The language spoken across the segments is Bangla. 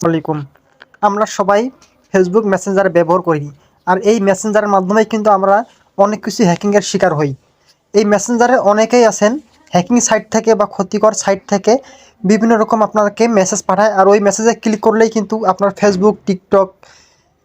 আলাইকুম। আমরা সবাই ফেসবুক মেসেঞ্জার ব্যবহার করি, আর এই মেসেঞ্জারের মাধ্যমে কিন্তু আমরা অনেক কিছু হ্যাকিংয়ের শিকার হই। এই মেসেঞ্জারে অনেকেই আছেন হ্যাকিং সাইট থেকে বা ক্ষতিকর সাইট থেকে বিভিন্ন রকম আপনাকে মেসেজ পাঠায়, আর ওই মেসেজে ক্লিক করলেই কিন্তু আপনার ফেসবুক, টিকটক,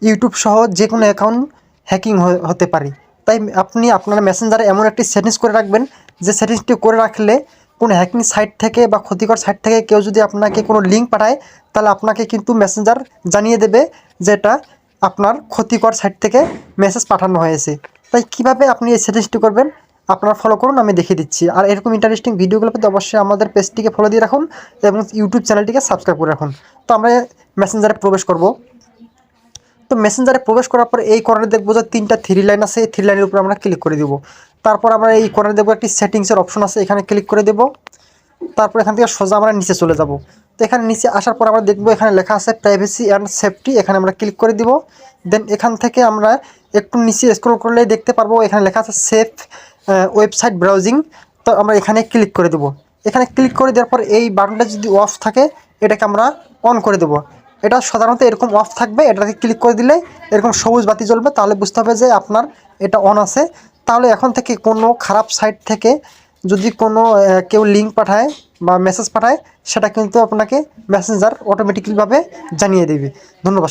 ইউটিউব সহ যে কোনো অ্যাকাউন্ট হ্যাকিং হতে পারে। তাই আপনি আপনার মেসেঞ্জারে এমন একটি সেটিংস করে রাখবেন, যে সেটিংসটি করে রাখলে কোনো হ্যাকিং সাইট থেকে বা ক্ষতিকর সাইট থেকে কেউ যদি আপনাকে কোনো লিঙ্ক পাঠায়, তাহলে আপনাকে কিন্তু মেসেঞ্জার জানিয়ে দেবে যে এটা আপনার ক্ষতিকর সাইট থেকে মেসেজ পাঠানো হয়েছে। তাই কিভাবে আপনি এই সেটিংসটি করবেন আপনারা ফলো করুন, আমি দেখিয়ে দিচ্ছি। আর এরকম ইন্টারেস্টিং ভিডিওগুলো পেতে অবশ্যই আমাদের পেজটিকে ফলো দিয়ে রাখুন এবং ইউটিউব চ্যানেলটিকে সাবস্ক্রাইব করে রাখুন। তো আমরা মেসেঞ্জারে প্রবেশ করব। তো মেসেঞ্জারে প্রবেশ করার পর এই কর্নারে দেখবো যে 3টা থ্রি লাইন আছে, এই থ্রি লাইনের উপর আমরা ক্লিক করে দেবো। তারপর আমরা এই কর্নারে দেখবো একটি সেটিংসের অপশন আছে, এখানে ক্লিক করে দেবো। তারপর এখান থেকে সোজা আমরা নিচে চলে যাব। তো এখানে নিচে আসার পর আমরা দেখবো এখানে লেখা আছে প্রাইভেসি অ্যান্ড সেফটি, এখানে আমরা ক্লিক করে দিব। দেন এখান থেকে আমরা একটু নিচে স্ক্রল করলেই দেখতে পারবো এখানে লেখা আছে সেফ ওয়েবসাইট ব্রাউজিং। তো আমরা এখানে ক্লিক করে দেবো। এখানে ক্লিক করে দেওয়ার পর এই বাটনটা যদি অফ থাকে এটাকে আমরা অন করে দেবো। এটা সাধারণত এরকম অফ থাকবে, এটাকে ক্লিক করে দিলে এরকম সবুজ বাতি জ্বলবে, তাহলে বুঝতে হবে যে আপনার এটা অন আছে। তাহলে এখন থেকে কোনো খারাপ সাইট থেকে যদি কোনো কেউ লিঙ্ক পাঠায় বা মেসেজ পাঠায়, সেটা কিন্তু আপনাকে মেসেঞ্জার অটোমেটিক্যালিভাবে জানিয়ে দেবে। ধন্যবাদ।